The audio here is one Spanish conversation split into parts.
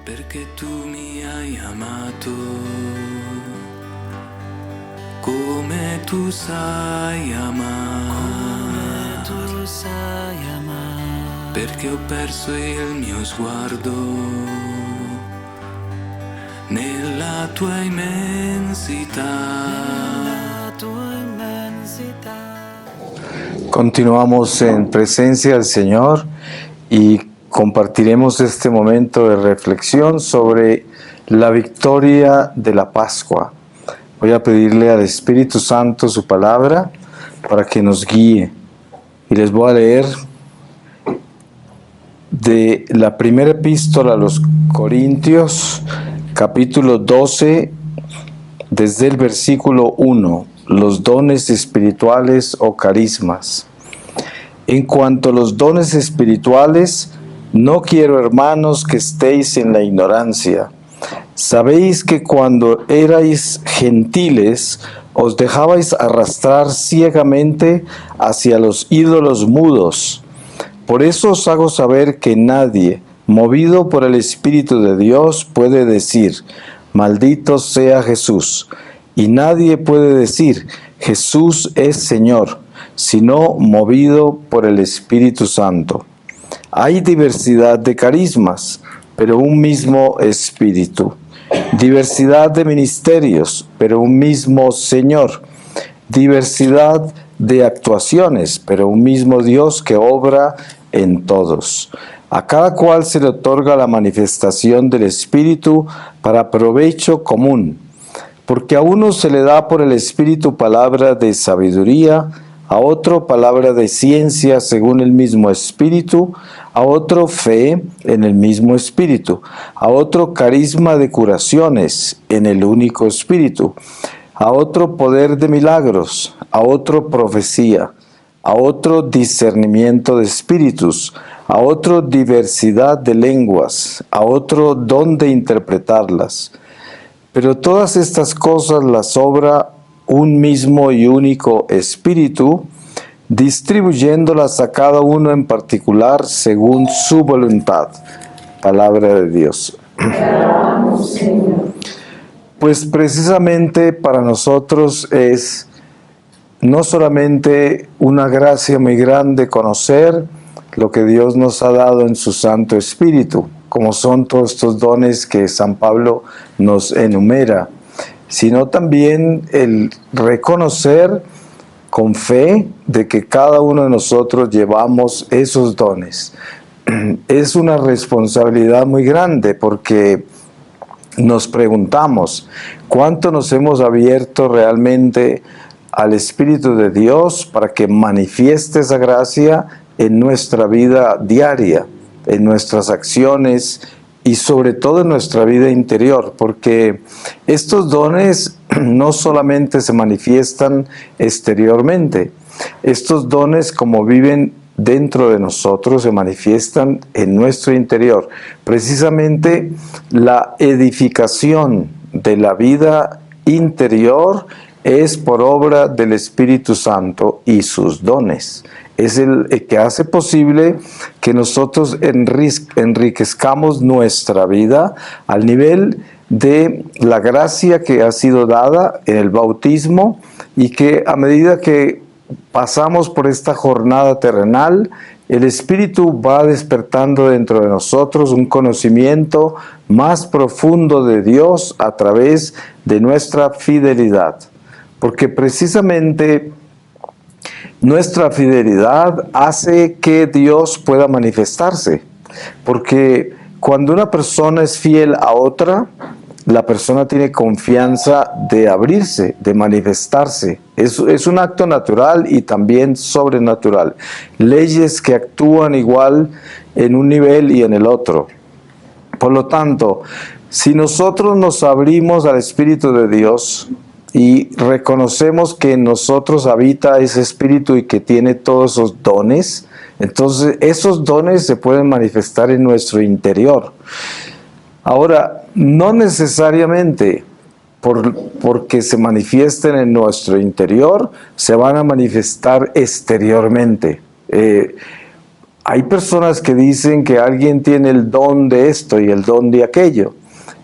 Perché tu mi hai amato, come tu sai amare, perché ho perso il mio sguardo nella tua inmensità. Continuamos en presencia del Señor y compartiremos este momento de reflexión sobre la victoria de la Pascua. Voy a pedirle al Espíritu Santo su palabra para que nos guíe. Y les voy a leer de la primera epístola a los Corintios, capítulo 12, desde el versículo 1, los dones espirituales o carismas. En cuanto a los dones espirituales, no quiero, hermanos, que estéis en la ignorancia. Sabéis que cuando erais gentiles, os dejabais arrastrar ciegamente hacia los ídolos mudos. Por eso os hago saber que nadie, movido por el Espíritu de Dios, puede decir, maldito sea Jesús. Y nadie puede decir, Jesús es Señor, sino movido por el Espíritu Santo. Hay diversidad de carismas, pero un mismo Espíritu. Diversidad de ministerios, pero un mismo Señor. Diversidad de actuaciones, pero un mismo Dios que obra en todos. A cada cual se le otorga la manifestación del Espíritu para provecho común. Porque a uno se le da por el Espíritu palabra de sabiduría, a otro palabra de ciencia según el mismo Espíritu, a otro fe en el mismo Espíritu, a otro carisma de curaciones en el único Espíritu, a otro poder de milagros, a otro profecía, a otro discernimiento de espíritus, a otro diversidad de lenguas, a otro don de interpretarlas. Pero todas estas cosas las obra un mismo y único Espíritu, distribuyéndolas a cada uno en particular según su voluntad. Palabra de Dios. Pues precisamente para nosotros es no solamente una gracia muy grande conocer lo que Dios nos ha dado en su Santo Espíritu, como son todos estos dones que San Pablo nos enumera, sino también el reconocer con fe de que cada uno de nosotros llevamos esos dones. Es una responsabilidad muy grande porque nos preguntamos, ¿cuánto nos hemos abierto realmente al Espíritu de Dios para que manifieste esa gracia en nuestra vida diaria, en nuestras acciones y sobre todo en nuestra vida interior? Porque estos dones no solamente se manifiestan exteriormente, estos dones como viven dentro de nosotros se manifiestan en nuestro interior. Precisamente la edificación de la vida interior es por obra del Espíritu Santo y sus dones. Es el que hace posible que nosotros enriquezcamos nuestra vida al nivel de la gracia que ha sido dada en el bautismo y que a medida que pasamos por esta jornada terrenal, el Espíritu va despertando dentro de nosotros un conocimiento más profundo de Dios a través de nuestra fidelidad. Porque precisamente nuestra fidelidad hace que Dios pueda manifestarse. Porque cuando una persona es fiel a otra, la persona tiene confianza de abrirse, de manifestarse. Es un acto natural y también sobrenatural. Leyes que actúan igual en un nivel y en el otro. Por lo tanto, si nosotros nos abrimos al Espíritu de Dios y reconocemos que en nosotros habita ese Espíritu y que tiene todos esos dones, entonces esos dones se pueden manifestar en nuestro interior. Ahora, no necesariamente porque se manifiesten en nuestro interior, se van a manifestar exteriormente. hay personas que dicen que alguien tiene el don de esto y el don de aquello.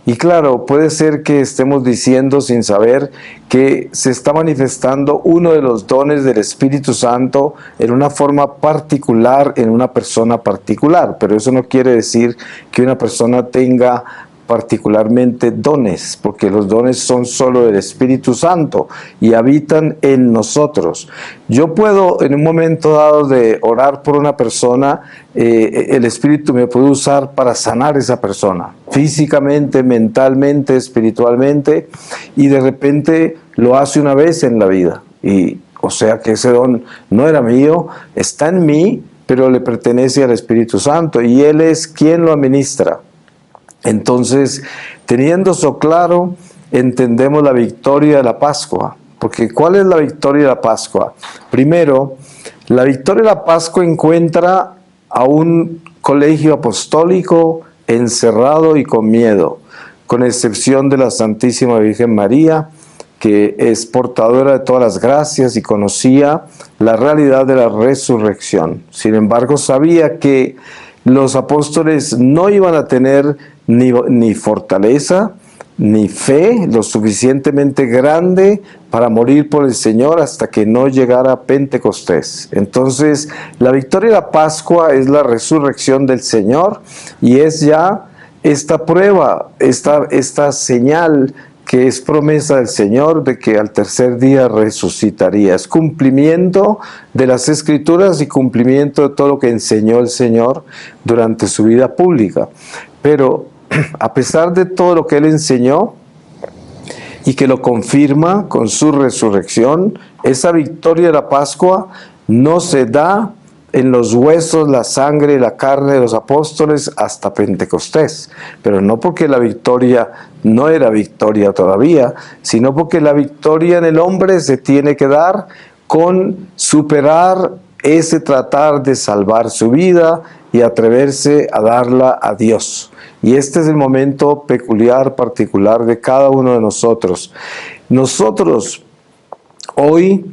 Y claro, puede ser que estemos diciendo sin saber que se está manifestando uno de los dones del Espíritu Santo en una forma particular, en una persona particular, pero eso no quiere decir que una persona tenga particularmente dones, porque los dones son solo del Espíritu Santo y habitan en nosotros. Yo puedo en un momento dado de orar por una persona, el Espíritu me puede usar para sanar a esa persona, físicamente, mentalmente, espiritualmente, y de repente lo hace una vez en la vida. Y o sea que ese don no era mío, está en mí, pero le pertenece al Espíritu Santo y Él es quien lo administra. Entonces, teniendo eso claro, entendemos la victoria de la Pascua. Porque ¿cuál es la victoria de la Pascua? Primero, la victoria de la Pascua encuentra a un colegio apostólico encerrado y con miedo, con excepción de la Santísima Virgen María, que es portadora de todas las gracias y conocía la realidad de la resurrección. Sin embargo, sabía que los apóstoles no iban a tener ni fortaleza, ni fe lo suficientemente grande para morir por el Señor hasta que no llegara Pentecostés. Entonces, la victoria de la Pascua es la resurrección del Señor y es ya esta prueba, esta señal que es promesa del Señor de que al tercer día resucitaría. Es cumplimiento de las Escrituras y cumplimiento de todo lo que enseñó el Señor durante su vida pública. Pero a pesar de todo lo que Él enseñó y que lo confirma con su resurrección, esa victoria de la Pascua no se da en los huesos, la sangre, la carne de los apóstoles hasta Pentecostés. Pero no porque la victoria no era victoria todavía, sino porque la victoria en el hombre se tiene que dar con superar ese tratar de salvar su vida y atreverse a darla a Dios. Y este es el momento peculiar, particular de cada uno de nosotros. Nosotros hoy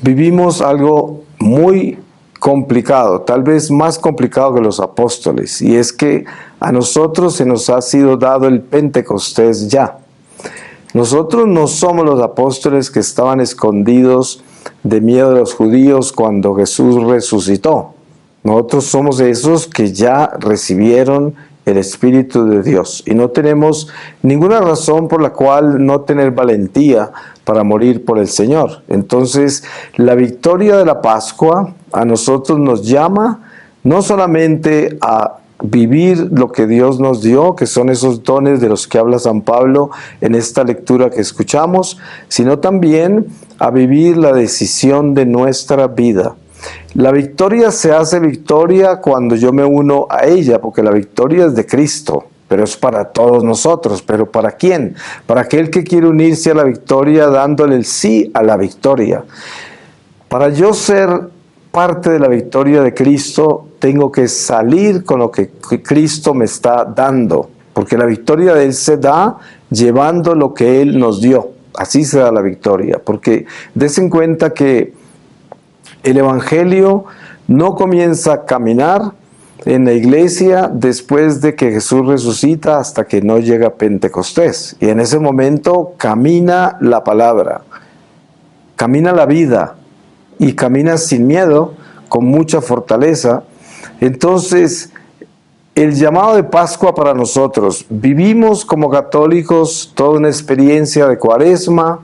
vivimos algo muy complicado, tal vez más complicado que los apóstoles, y es que a nosotros se nos ha sido dado el Pentecostés ya. Nosotros no somos los apóstoles que estaban escondidos de miedo de los judíos cuando Jesús resucitó. Nosotros somos esos que ya recibieron el Espíritu de Dios y no tenemos ninguna razón por la cual no tener valentía para morir por el Señor. Entonces, la victoria de la Pascua a nosotros nos llama no solamente a vivir lo que Dios nos dio, que son esos dones de los que habla San Pablo en esta lectura que escuchamos, sino también a vivir la decisión de nuestra vida. La victoria se hace victoria cuando yo me uno a ella, porque la victoria es de Cristo, pero es para todos nosotros. ¿Pero para quién? Para aquel que quiere unirse a la victoria dándole el sí a la victoria. Para yo ser parte de la victoria de Cristo, tengo que salir con lo que Cristo me está dando, porque la victoria de Él se da llevando lo que Él nos dio. Así se da la victoria, porque desen cuenta que el Evangelio no comienza a caminar en la iglesia después de que Jesús resucita hasta que no llega Pentecostés. Y en ese momento camina la palabra, camina la vida y camina sin miedo, con mucha fortaleza. Entonces, el llamado de Pascua para nosotros, vivimos como católicos toda una experiencia de Cuaresma,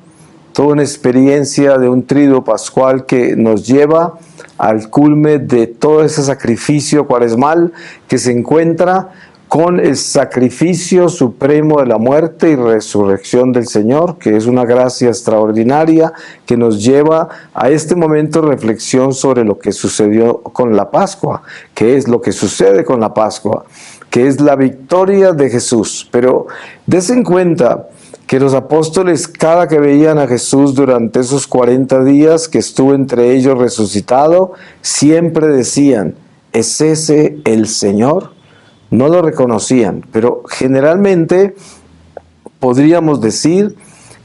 toda una experiencia de un triduo pascual que nos lleva al culme de todo ese sacrificio cuaresmal que se encuentra con el sacrificio supremo de la muerte y resurrección del Señor, que es una gracia extraordinaria que nos lleva a este momento de reflexión sobre lo que sucedió con la Pascua, que es lo que sucede con la Pascua, que es la victoria de Jesús. Pero desen cuenta que los apóstoles, cada que veían a Jesús durante esos 40 días que estuvo entre ellos resucitado, siempre decían, ¿es ese el Señor? No lo reconocían, pero generalmente podríamos decir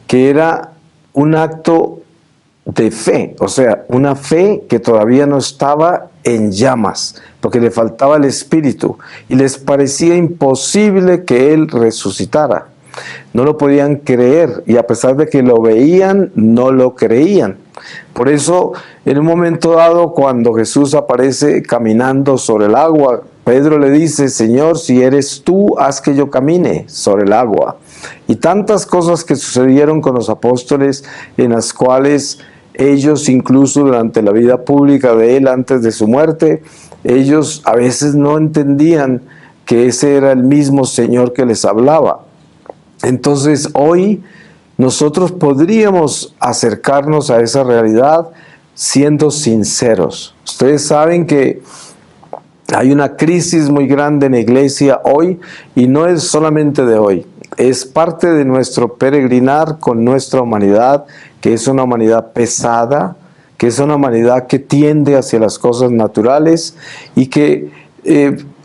que era un acto de fe, o sea, una fe que todavía no estaba en llamas, porque le faltaba el Espíritu, y les parecía imposible que Él resucitara. No lo podían creer, y a pesar de que lo veían, no lo creían. Por eso, en un momento dado, cuando Jesús aparece caminando sobre el agua, Pedro le dice: Señor, si eres tú, haz que yo camine sobre el agua. Y tantas cosas que sucedieron con los apóstoles, en las cuales ellos, incluso durante la vida pública de Él, antes de su muerte, ellos a veces no entendían que ese era el mismo Señor que les hablaba. Entonces, hoy nosotros podríamos acercarnos a esa realidad siendo sinceros. Ustedes saben que hay una crisis muy grande en la iglesia hoy, y no es solamente de hoy, es parte de nuestro peregrinar con nuestra humanidad, que es una humanidad pesada, que es una humanidad que tiende hacia las cosas naturales y que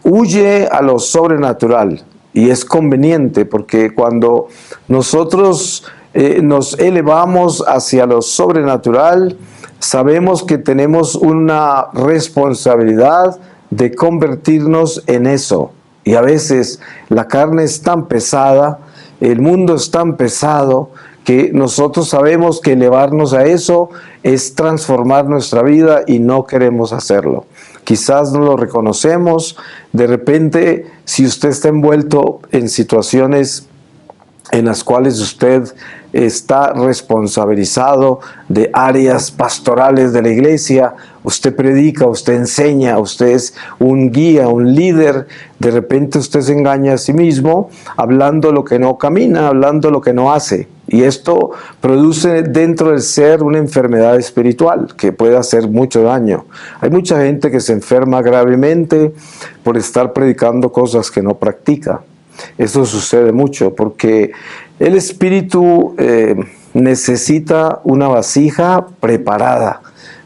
huye a lo sobrenatural. Y es conveniente, porque cuando nosotros nos elevamos hacia lo sobrenatural, sabemos que tenemos una responsabilidad de convertirnos en eso. Y a veces la carne es tan pesada, el mundo es tan pesado, que nosotros sabemos que elevarnos a eso es transformar nuestra vida, y no queremos hacerlo. Quizás no lo reconocemos. De repente, si usted está envuelto en situaciones en las cuales usted está responsabilizado de áreas pastorales de la iglesia, usted predica, usted enseña, usted es un guía, un líder, de repente usted se engaña a sí mismo hablando lo que no camina, hablando lo que no hace. Y esto produce dentro del ser una enfermedad espiritual que puede hacer mucho daño. Hay mucha gente que se enferma gravemente por estar predicando cosas que no practica. Eso sucede mucho porque el espíritu necesita una vasija preparada.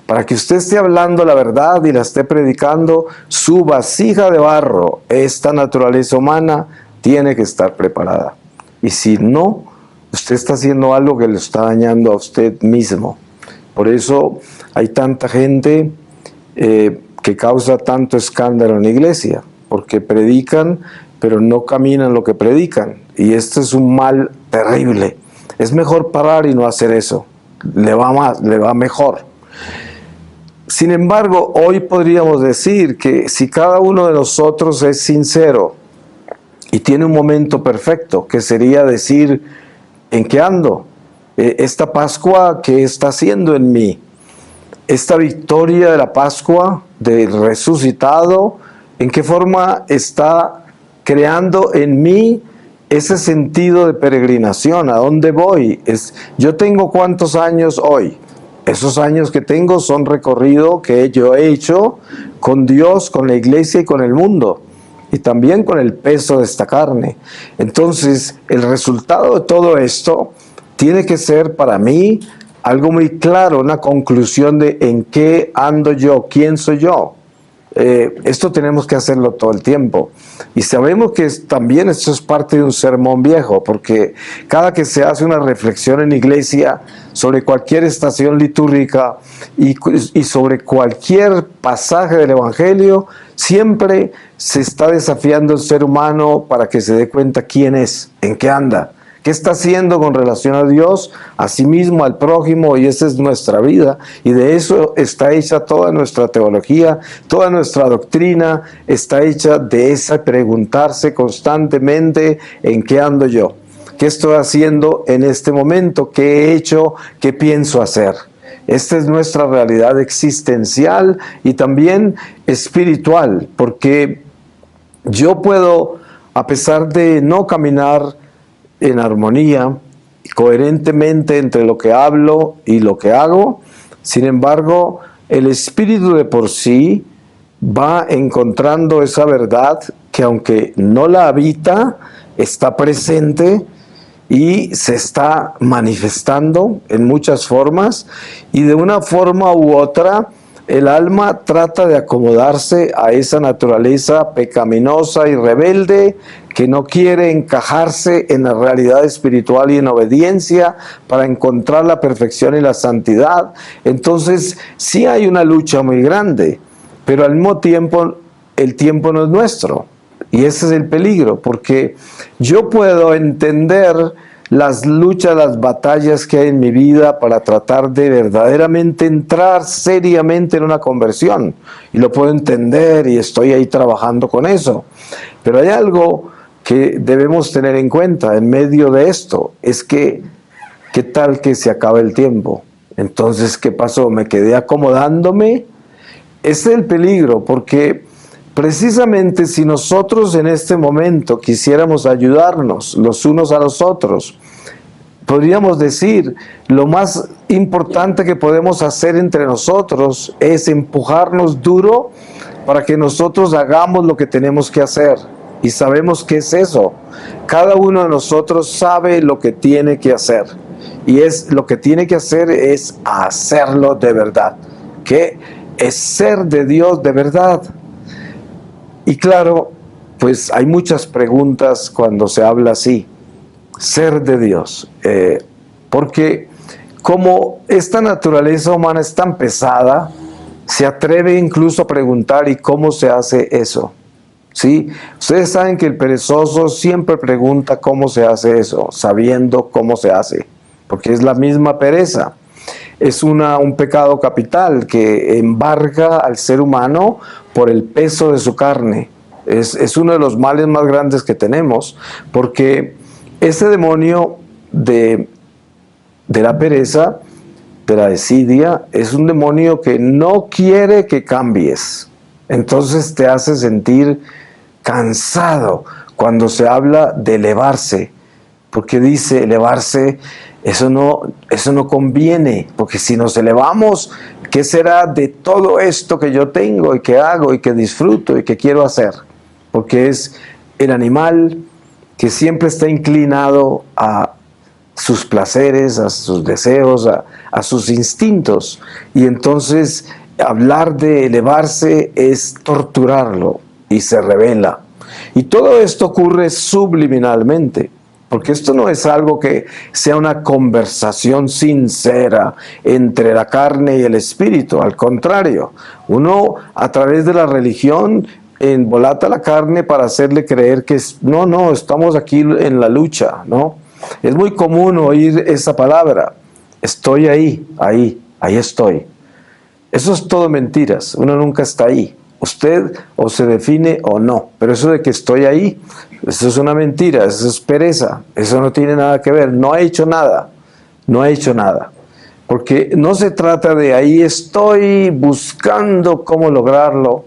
Para que usted esté hablando la verdad y la esté predicando, su vasija de barro, esta naturaleza humana, tiene que estar preparada. Y si no, usted está haciendo algo que le está dañando a usted mismo. Por eso hay tanta gente que causa tanto escándalo en la iglesia, porque predican, pero no caminan lo que predican. Y este es un mal terrible. Es mejor parar y no hacer eso. Le va mejor. Sin embargo, hoy podríamos decir que si cada uno de nosotros es sincero y tiene un momento perfecto, que sería decir: ¿en qué ando? Esta Pascua, ¿qué está haciendo en mí? Esta victoria de la Pascua, del resucitado, ¿en qué forma está creando en mí ese sentido de peregrinación? ¿A dónde voy? Yo tengo ¿cuántos años hoy? Esos años que tengo son recorrido que yo he hecho con Dios, con la iglesia y con el mundo, y también con el peso de esta carne. Entonces, el resultado de todo esto tiene que ser para mí algo muy claro, una conclusión de en qué ando yo, quién soy yo. Esto tenemos que hacerlo todo el tiempo. Y sabemos que también esto es parte de un sermón viejo, porque cada que se hace una reflexión en la iglesia sobre cualquier estación litúrgica y sobre cualquier pasaje del Evangelio, siempre se está desafiando el ser humano para que se dé cuenta quién es, en qué anda, qué está haciendo con relación a Dios, a sí mismo, al prójimo, y esa es nuestra vida. Y de eso está hecha toda nuestra teología, toda nuestra doctrina está hecha de esa preguntarse constantemente: ¿en qué ando yo? ¿Qué estoy haciendo en este momento? ¿Qué he hecho? ¿Qué pienso hacer? Esta es nuestra realidad existencial y también espiritual, porque yo puedo, a pesar de no caminar en armonía, coherentemente entre lo que hablo y lo que hago, sin embargo, el espíritu de por sí va encontrando esa verdad que, aunque no la habita, está presente y se está manifestando en muchas formas, y de una forma u otra El alma trata de acomodarse a esa naturaleza pecaminosa y rebelde que no quiere encajarse en la realidad espiritual y en obediencia para encontrar la perfección y la santidad. Entonces, sí hay una lucha muy grande, pero al mismo tiempo el tiempo no es nuestro. Y ese es el peligro, porque yo puedo entender las luchas, las batallas que hay en mi vida para tratar de verdaderamente entrar seriamente en una conversión. Y lo puedo entender y estoy ahí trabajando con eso. Pero hay algo que debemos tener en cuenta en medio de esto, es que, ¿qué tal que se acabe el tiempo? Entonces, ¿qué pasó? ¿Me quedé acomodándome? Ese es el peligro, porque precisamente si nosotros en este momento quisiéramos ayudarnos los unos a los otros, podríamos decir, lo más importante que podemos hacer entre nosotros es empujarnos duro para que nosotros hagamos lo que tenemos que hacer. Y sabemos qué es eso. Cada uno de nosotros sabe lo que tiene que hacer. Y lo que tiene que hacer es hacerlo de verdad. Que es ser de Dios de verdad. Y claro, pues hay muchas preguntas cuando se habla así. Ser de Dios. Porque como esta naturaleza humana es tan pesada, se atreve incluso a preguntar, ¿y cómo se hace eso? ¿Sí? Ustedes saben que el perezoso siempre pregunta cómo se hace eso, sabiendo cómo se hace, porque es la misma pereza. Es un pecado capital que embarga al ser humano por el peso de su carne. Es uno de los males más grandes que tenemos, porque ese demonio de la pereza, de la desidia, es un demonio que no quiere que cambies. Entonces te hace sentir cansado cuando se habla de elevarse, porque dice elevarse, eso no conviene, porque si nos elevamos, ¿qué será de todo esto que yo tengo y que hago y que disfruto y que quiero hacer? Porque es el animal que siempre está inclinado a sus placeres, a sus deseos, a sus instintos, y entonces hablar de elevarse es torturarlo y se revela. Y todo esto ocurre subliminalmente, porque esto no es algo que sea una conversación sincera entre la carne y el espíritu. Al contrario, uno a través de la religión embolata la carne para hacerle creer que no, estamos aquí en la lucha, ¿no? Es muy común oír esa palabra, estoy ahí estoy. Eso es todo mentiras, uno nunca está ahí. Usted o se define o no, pero eso de que estoy ahí, eso es una mentira, eso es pereza, eso no tiene nada que ver, no ha hecho nada, porque no se trata de ahí estoy buscando cómo lograrlo,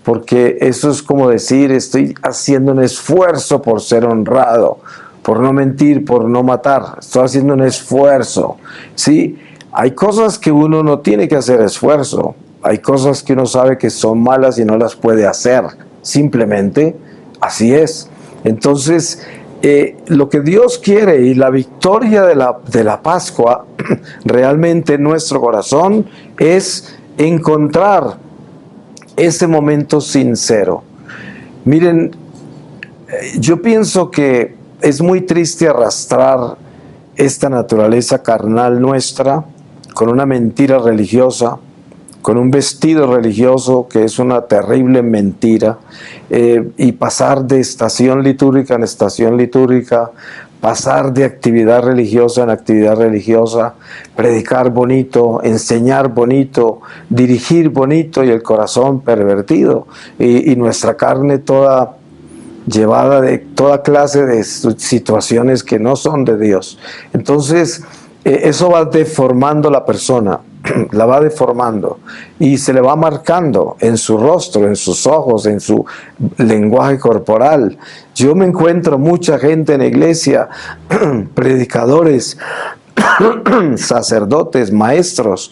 porque eso es como decir estoy haciendo un esfuerzo por ser honrado, por no mentir, por no matar, estoy haciendo un esfuerzo, ¿sí? Hay cosas que uno no tiene que hacer esfuerzo, hay cosas que uno sabe que son malas y no las puede hacer, simplemente así es. Entonces, lo que Dios quiere y la victoria de la Pascua realmente en nuestro corazón es encontrar ese momento sincero. Miren, yo pienso que es muy triste arrastrar esta naturaleza carnal nuestra con una mentira religiosa, con un vestido religioso que es una terrible mentira, y pasar de estación litúrgica en estación litúrgica, pasar de actividad religiosa en actividad religiosa, predicar bonito, enseñar bonito, dirigir bonito y el corazón pervertido, y nuestra carne toda llevada de toda clase de situaciones que no son de Dios. Entonces, eso va deformando la persona, la va deformando y se le va marcando en su rostro, en sus ojos, en su lenguaje corporal. Yo me encuentro mucha gente en la iglesia, predicadores, sacerdotes, maestros,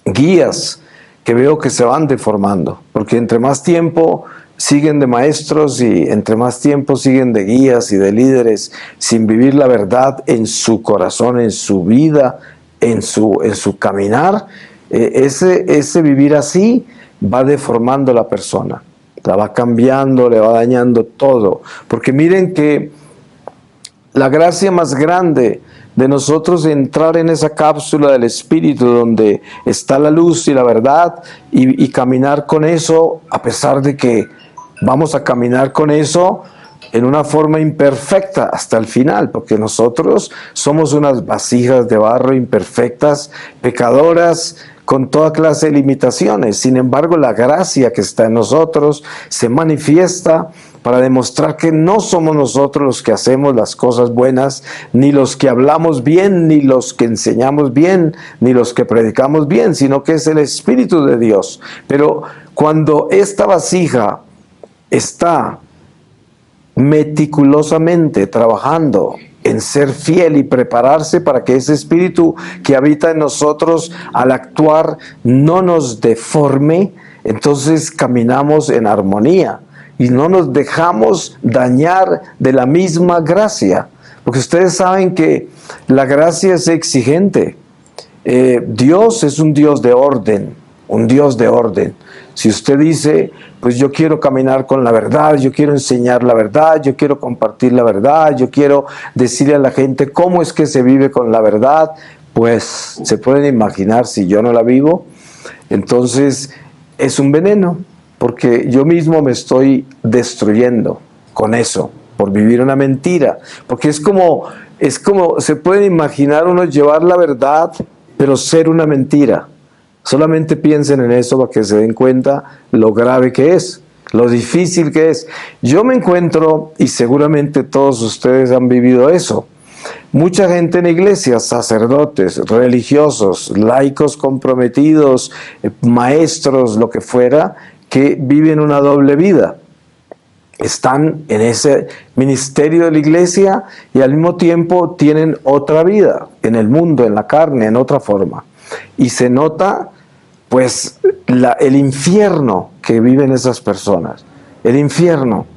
guías, que veo que se van deformando, porque entre más tiempo siguen de maestros y entre más tiempo siguen de guías y de líderes sin vivir la verdad en su corazón, en su vida, en su caminar, ese vivir así va deformando a la persona, la va cambiando, le va dañando todo. Porque miren que la gracia más grande de nosotros entrar en esa cápsula del Espíritu donde está la luz y la verdad y caminar con eso, a pesar de que vamos a caminar con eso en una forma imperfecta hasta el final, porque nosotros somos unas vasijas de barro imperfectas, pecadoras, con toda clase de limitaciones. Sin embargo, la gracia que está en nosotros se manifiesta para demostrar que no somos nosotros los que hacemos las cosas buenas, ni los que hablamos bien, ni los que enseñamos bien, ni los que predicamos bien, sino que es el Espíritu de Dios. Pero cuando esta vasija está meticulosamente trabajando en ser fiel y prepararse para que ese espíritu que habita en nosotros al actuar no nos deforme, entonces caminamos en armonía y no nos dejamos dañar de la misma gracia, porque ustedes saben que la gracia es exigente. Dios es un Dios de orden, un Dios de orden. Si usted dice, pues yo quiero caminar con la verdad, yo quiero enseñar la verdad, yo quiero compartir la verdad, yo quiero decirle a la gente cómo es que se vive con la verdad, pues se pueden imaginar si yo no la vivo, entonces es un veneno, porque yo mismo me estoy destruyendo con eso, por vivir una mentira, porque es como se pueden imaginar uno llevar la verdad, pero ser una mentira. Solamente piensen en eso para que se den cuenta lo grave que es, lo difícil que es. Yo me encuentro, y seguramente todos ustedes han vivido eso, mucha gente en la iglesia, sacerdotes, religiosos, laicos comprometidos, maestros, lo que fuera, que viven una doble vida. Están en ese ministerio de la iglesia y al mismo tiempo tienen otra vida en el mundo, en la carne, en otra forma. Y se nota pues el infierno que viven esas personas, el infierno,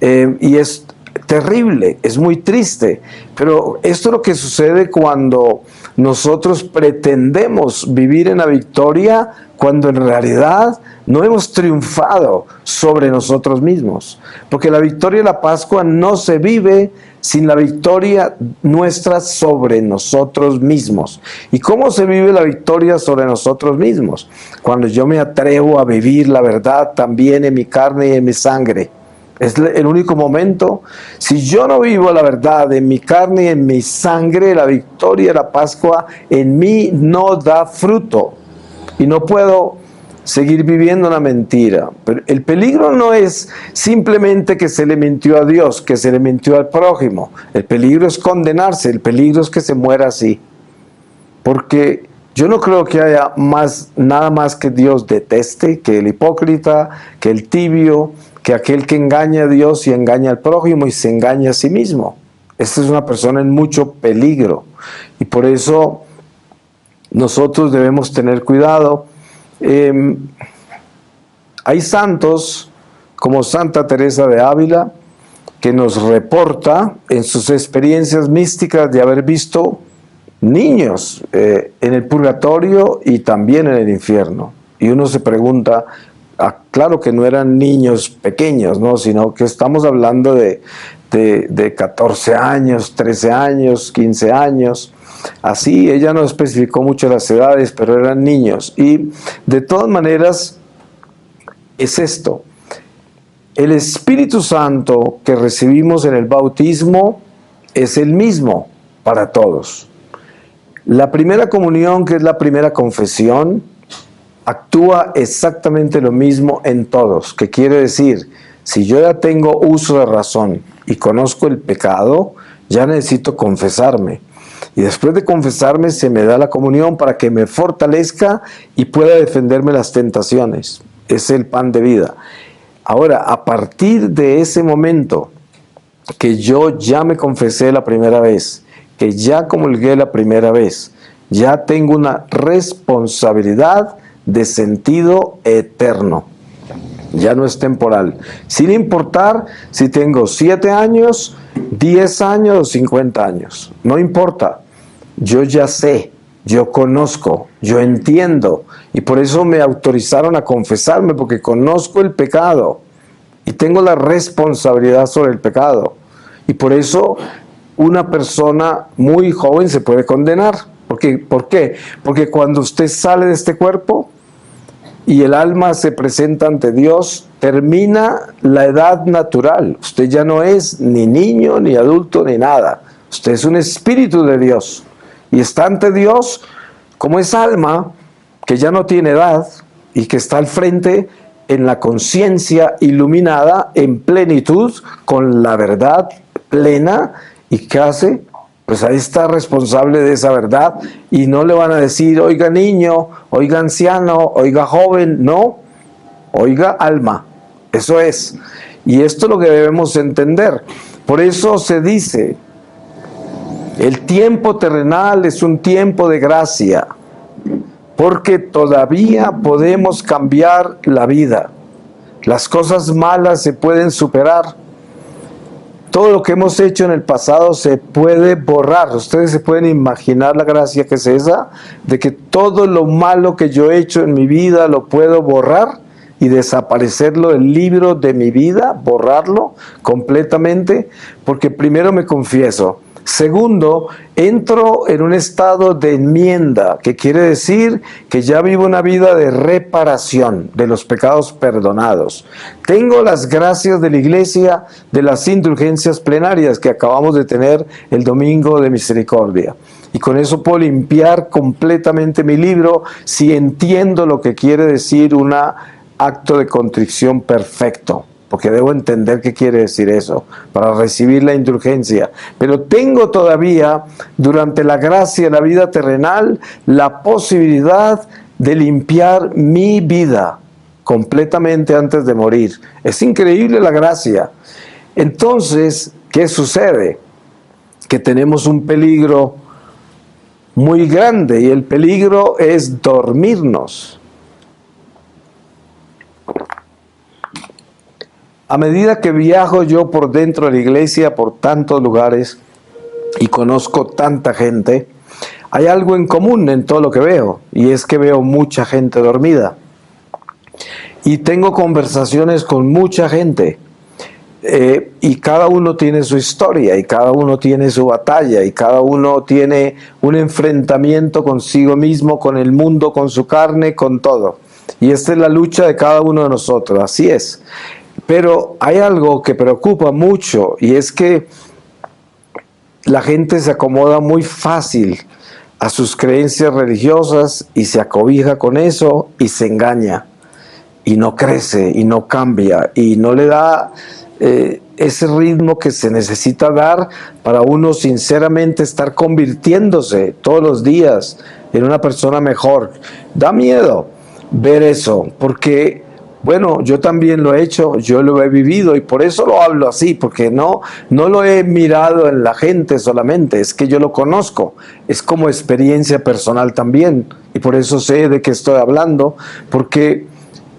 y es terrible, es muy triste, pero esto es lo que sucede cuando nosotros pretendemos vivir en la victoria, cuando en realidad no hemos triunfado sobre nosotros mismos, porque la victoria de la Pascua no se vive sin la victoria nuestra sobre nosotros mismos. ¿Y cómo se vive la victoria sobre nosotros mismos? Cuando yo me atrevo a vivir la verdad también en mi carne y en mi sangre. Es el único momento. Si yo no vivo la verdad en mi carne y en mi sangre, la victoria de la Pascua en mí no da fruto. Y no puedo seguir viviendo una mentira. Pero el peligro no es simplemente que se le mintió a Dios, que se le mintió al prójimo. El peligro es condenarse, el peligro es que se muera así. Porque yo no creo que haya nada más que Dios deteste, que el hipócrita, que el tibio, que aquel que engaña a Dios y engaña al prójimo y se engaña a sí mismo. Esta es una persona en mucho peligro. Y por eso nosotros debemos tener cuidado. Hay santos como Santa Teresa de Ávila que nos reporta en sus experiencias místicas de haber visto niños en el purgatorio y también en el infierno. Y uno se pregunta, claro que no eran niños pequeños, ¿no? Sino que estamos hablando de 14 años, 13 años, 15 años. Así, ella no especificó mucho las edades, pero eran niños. Y de todas maneras, es esto. El Espíritu Santo que recibimos en el bautismo es el mismo para todos. La primera comunión, que es la primera confesión, actúa exactamente lo mismo en todos. ¿Qué quiere decir? Si yo ya tengo uso de razón y conozco el pecado, ya necesito confesarme. Y después de confesarme se me da la comunión para que me fortalezca y pueda defenderme las tentaciones. Es el pan de vida. Ahora, a partir de ese momento que yo ya me confesé la primera vez, que ya comulgué la primera vez, ya tengo una responsabilidad de sentido eterno. Ya no es temporal. Sin importar si tengo 7 años, 10 años o 50 años. No importa. Yo ya sé yo conozco, yo entiendo, y por eso me autorizaron a confesarme, porque conozco el pecado y tengo la responsabilidad sobre el pecado. Y por eso una persona muy joven se puede condenar. ¿Por qué? Porque cuando usted sale de este cuerpo y el alma se presenta ante Dios, termina la edad natural. Usted ya no es ni niño, ni adulto, ni nada. Usted es un espíritu de Dios. Y está ante Dios como esa alma que ya no tiene edad y que está al frente en la conciencia iluminada, en plenitud, con la verdad plena. ¿Y qué hace? Pues ahí está responsable de esa verdad, y no le van a decir, oiga niño, oiga anciano, oiga joven, no, oiga alma, eso es. Y esto es lo que debemos entender. Por eso se dice, el tiempo terrenal es un tiempo de gracia, porque todavía podemos cambiar la vida. Las cosas malas se pueden superar. Todo lo que hemos hecho en el pasado se puede borrar. Ustedes se pueden imaginar la gracia que es esa, de que todo lo malo que yo he hecho en mi vida lo puedo borrar y desaparecerlo del libro de mi vida, borrarlo completamente, porque primero me confieso. Segundo, entro en un estado de enmienda, que quiere decir que ya vivo una vida de reparación de los pecados perdonados. Tengo las gracias de la iglesia de las indulgencias plenarias que acabamos de tener el domingo de misericordia. Y con eso puedo limpiar completamente mi libro si entiendo lo que quiere decir un acto de contrición perfecto. Porque debo entender qué quiere decir eso, para recibir la indulgencia. Pero tengo todavía, durante la gracia de la vida terrenal, la posibilidad de limpiar mi vida completamente antes de morir. Es increíble la gracia. Entonces, ¿qué sucede? Que tenemos un peligro muy grande, y el peligro es dormirnos. A medida que viajo yo por dentro de la iglesia, por tantos lugares, y conozco tanta gente, hay algo en común en todo lo que veo, y es que veo mucha gente dormida. Y tengo conversaciones con mucha gente, y cada uno tiene su historia, y cada uno tiene su batalla, y cada uno tiene un enfrentamiento consigo mismo, con el mundo, con su carne, con todo. Y esta es la lucha de cada uno de nosotros, así es. Pero hay algo que preocupa mucho, y es que la gente se acomoda muy fácil a sus creencias religiosas y se acobija con eso y se engaña y no crece y no cambia y no le da ese ritmo que se necesita dar para uno sinceramente estar convirtiéndose todos los días en una persona mejor. Da miedo ver eso, porque bueno, yo también lo he hecho, yo lo he vivido, y por eso lo hablo así, porque no lo he mirado en la gente solamente, es que yo lo conozco, es como experiencia personal también, y por eso sé de qué estoy hablando, porque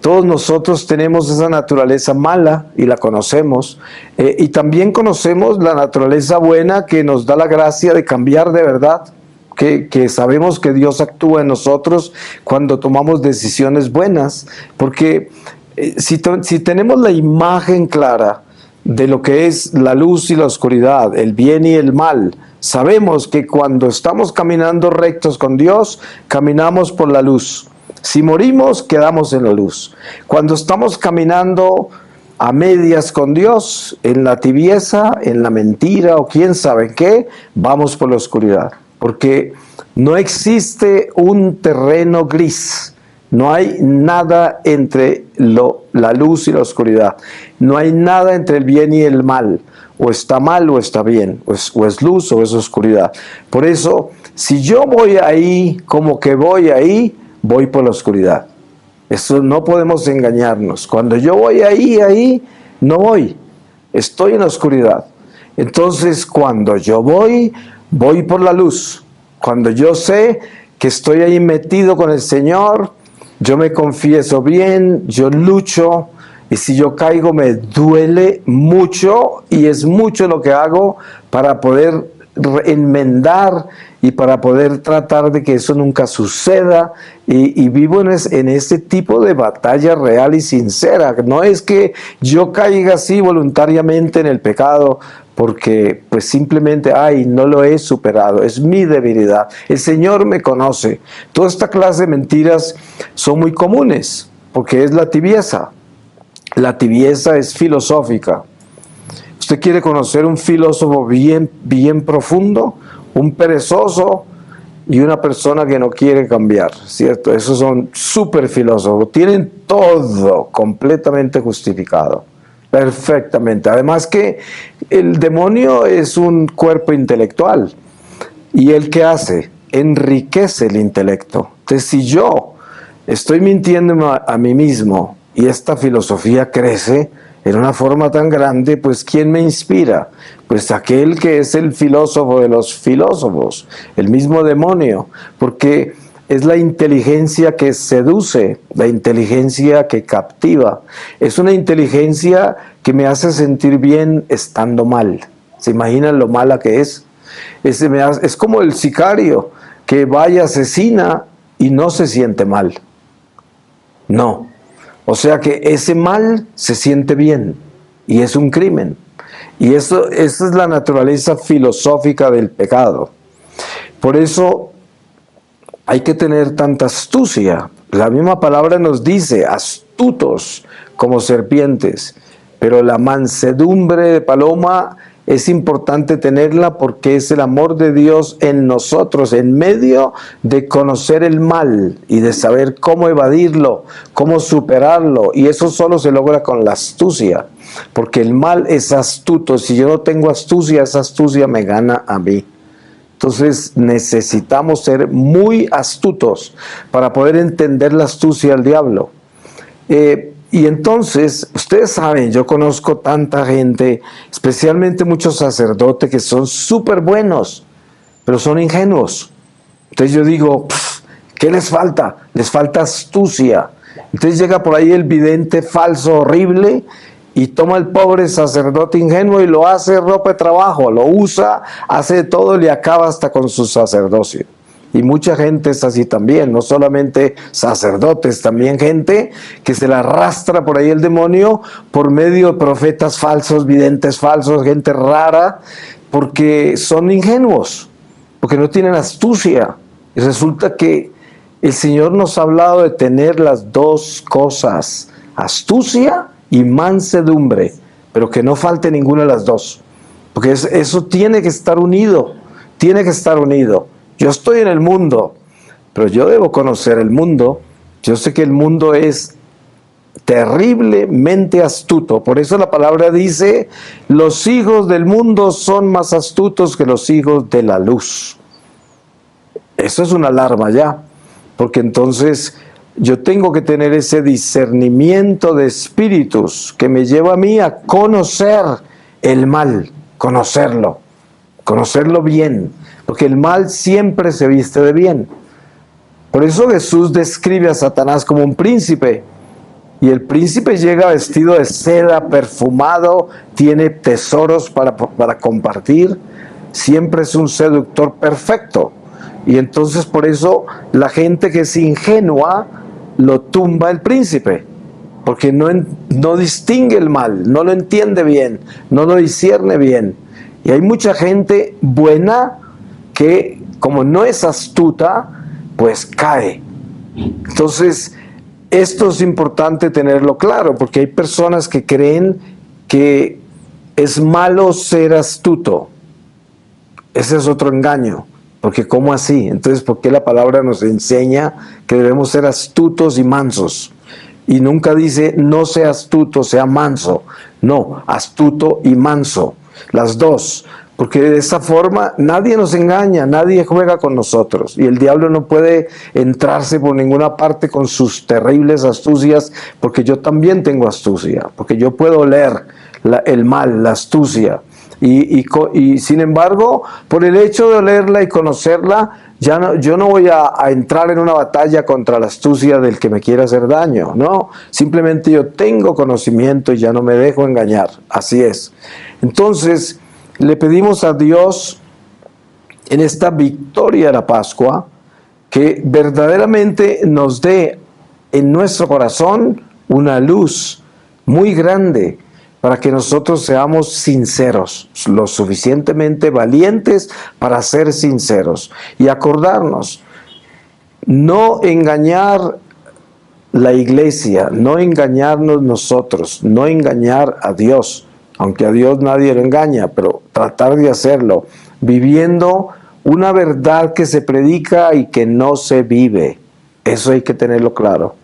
todos nosotros tenemos esa naturaleza mala y la conocemos, y también conocemos la naturaleza buena que nos da la gracia de cambiar de verdad. Que sabemos que Dios actúa en nosotros cuando tomamos decisiones buenas, porque si tenemos la imagen clara de lo que es la luz y la oscuridad, el bien y el mal, sabemos que cuando estamos caminando rectos con Dios, caminamos por la luz. Si morimos, quedamos en la luz. Cuando estamos caminando a medias con Dios, en la tibieza, en la mentira o quién sabe qué, vamos por la oscuridad. Porque no existe un terreno gris, no hay nada entre la luz y la oscuridad, no hay nada entre el bien y el mal, o está mal o está bien, o es luz o es oscuridad. Por eso, si yo voy ahí, como que voy ahí, voy por la oscuridad. Eso no podemos engañarnos. Cuando yo voy ahí, no voy, estoy en la oscuridad. Entonces, cuando yo voy por la luz. Cuando yo sé que estoy ahí metido con el Señor, yo me confieso bien, yo lucho, y si yo caigo me duele mucho, y es mucho lo que hago para poder enmendar y para poder tratar de que eso nunca suceda, y vivo en este tipo de batalla real y sincera. No es que yo caiga así voluntariamente en el pecado porque pues simplemente, no lo he superado, es mi debilidad, el Señor me conoce. Toda esta clase de mentiras son muy comunes porque es la tibieza. La tibieza es filosófica. ¿Usted quiere conocer un filósofo bien profundo? Un perezoso y una persona que no quiere cambiar, ¿cierto? Esos son súper filósofos. Tienen todo completamente justificado, perfectamente. Además que el demonio es un cuerpo intelectual. ¿Y él qué hace? Enriquece el intelecto. Entonces, si yo estoy mintiendo a mí mismo y esta filosofía crece en una forma tan grande, pues ¿quién me inspira? Pues aquel que es el filósofo de los filósofos, el mismo demonio, porque es la inteligencia que seduce, la inteligencia que captiva. Es una inteligencia que me hace sentir bien estando mal. ¿Se imaginan lo mala que es? Es como el sicario que va y asesina y no se siente mal. No. O sea que ese mal se siente bien y es un crimen. Y esa es la naturaleza filosófica del pecado. Por eso hay que tener tanta astucia. La misma palabra nos dice, astutos como serpientes. Pero la mansedumbre de paloma es importante tenerla porque es el amor de Dios en nosotros, en medio de conocer el mal y de saber cómo evadirlo, cómo superarlo. Y eso solo se logra con la astucia, porque el mal es astuto. Si yo no tengo astucia, esa astucia me gana a mí. Entonces necesitamos ser muy astutos para poder entender la astucia del diablo. Y entonces, ustedes saben, yo conozco tanta gente, especialmente muchos sacerdotes que son súper buenos, pero son ingenuos. Entonces yo digo, ¿qué les falta? Les falta astucia. Entonces llega por ahí el vidente falso, horrible, y toma el pobre sacerdote ingenuo y lo hace ropa de trabajo, lo usa, hace de todo y le acaba hasta con su sacerdocio. Y mucha gente es así también, no solamente sacerdotes, también gente que se la arrastra por ahí el demonio por medio de profetas falsos, videntes falsos, gente rara, porque son ingenuos, porque no tienen astucia. Y resulta que el Señor nos ha hablado de tener las dos cosas, astucia y mansedumbre, pero que no falte ninguna de las dos, porque eso tiene que estar unido, tiene que estar unido. Yo estoy en el mundo, pero yo debo conocer el mundo. Yo sé que el mundo es terriblemente astuto. Por eso la palabra dice, los hijos del mundo son más astutos que los hijos de la luz. Eso es una alarma ya, porque entonces yo tengo que tener ese discernimiento de espíritus que me lleva a mí a conocer el mal, conocerlo bien. Porque el mal siempre se viste de bien. Por eso Jesús describe a Satanás como un príncipe. Y el príncipe llega vestido de seda, perfumado, tiene tesoros para compartir. Siempre es un seductor perfecto. Y entonces por eso la gente que es ingenua lo tumba el príncipe. Porque no distingue el mal, no lo entiende bien, no lo discierne bien. Y hay mucha gente buena que como no es astuta, pues cae. Entonces, esto es importante tenerlo claro, porque hay personas que creen que es malo ser astuto. Ese es otro engaño, porque ¿cómo así? Entonces, ¿por qué la palabra nos enseña que debemos ser astutos y mansos? Y nunca dice, no sea astuto, sea manso. No, astuto y manso, las dos. Porque de esa forma nadie nos engaña, nadie juega con nosotros. Y el diablo no puede entrarse por ninguna parte con sus terribles astucias, porque yo también tengo astucia, porque yo puedo leer el mal, la astucia. Y sin embargo, por el hecho de olerla y conocerla, yo no voy a entrar en una batalla contra la astucia del que me quiera hacer daño, no. Simplemente yo tengo conocimiento y ya no me dejo engañar, así es. Entonces, le pedimos a Dios en esta victoria de la Pascua, que verdaderamente nos dé en nuestro corazón una luz muy grande para que nosotros seamos sinceros, lo suficientemente valientes para ser sinceros y acordarnos, no engañar la iglesia, no engañarnos nosotros, no engañar a Dios, aunque a Dios nadie lo engaña, pero tratar de hacerlo, viviendo una verdad que se predica y que no se vive. Eso hay que tenerlo claro,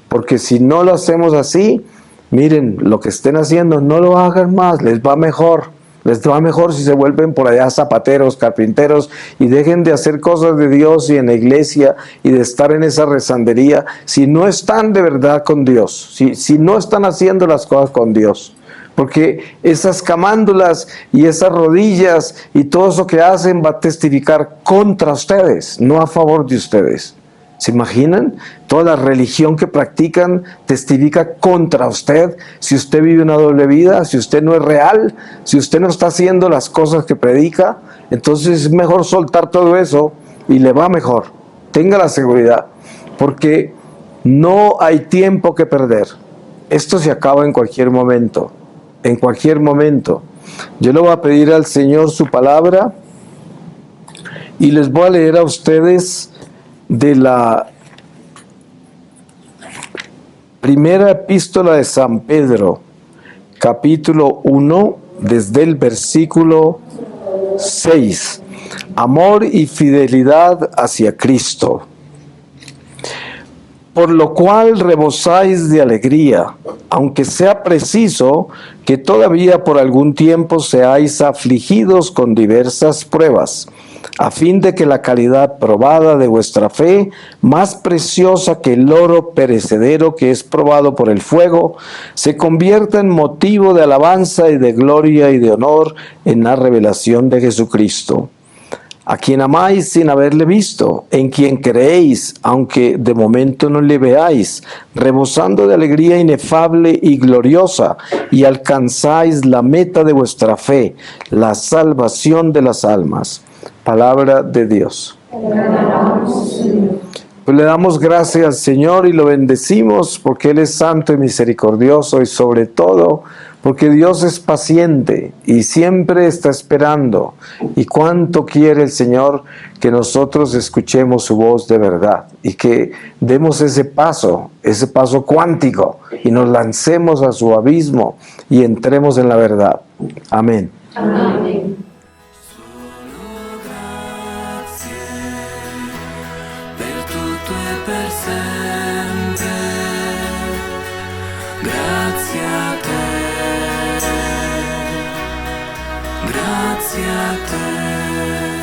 porque si no lo hacemos así, miren, lo que estén haciendo, no lo hagan más, les va mejor. Les va mejor si se vuelven por allá zapateros, carpinteros y dejen de hacer cosas de Dios y en la iglesia y de estar en esa rezandería si no están de verdad con Dios, si no están haciendo las cosas con Dios. Porque esas camándulas y esas rodillas y todo eso que hacen va a testificar contra ustedes, no a favor de ustedes. ¿Se imaginan? Toda la religión que practican testifica contra usted. Si usted vive una doble vida, si usted no es real, si usted no está haciendo las cosas que predica, entonces es mejor soltar todo eso y le va mejor. Tenga la seguridad, porque no hay tiempo que perder. Esto se acaba en cualquier momento, en cualquier momento. Yo le voy a pedir al Señor su palabra y les voy a leer a ustedes de la primera epístola de San Pedro, capítulo 1, desde el versículo 6. Amor y fidelidad hacia Cristo. Por lo cual rebosáis de alegría, aunque sea preciso que todavía por algún tiempo seáis afligidos con diversas pruebas, a fin de que la calidad probada de vuestra fe, más preciosa que el oro perecedero que es probado por el fuego, se convierta en motivo de alabanza y de gloria y de honor en la revelación de Jesucristo, a quien amáis sin haberle visto, en quien creéis, aunque de momento no le veáis, rebosando de alegría inefable y gloriosa, y alcanzáis la meta de vuestra fe, la salvación de las almas. Palabra de Dios. Pues le damos gracias al Señor y lo bendecimos porque Él es santo y misericordioso y sobre todo porque Dios es paciente y siempre está esperando. Y cuánto quiere el Señor que nosotros escuchemos su voz de verdad y que demos ese paso cuántico y nos lancemos a su abismo y entremos en la verdad. Amén. Amén. Per tutto e per sempre, grazie a te, grazie a te.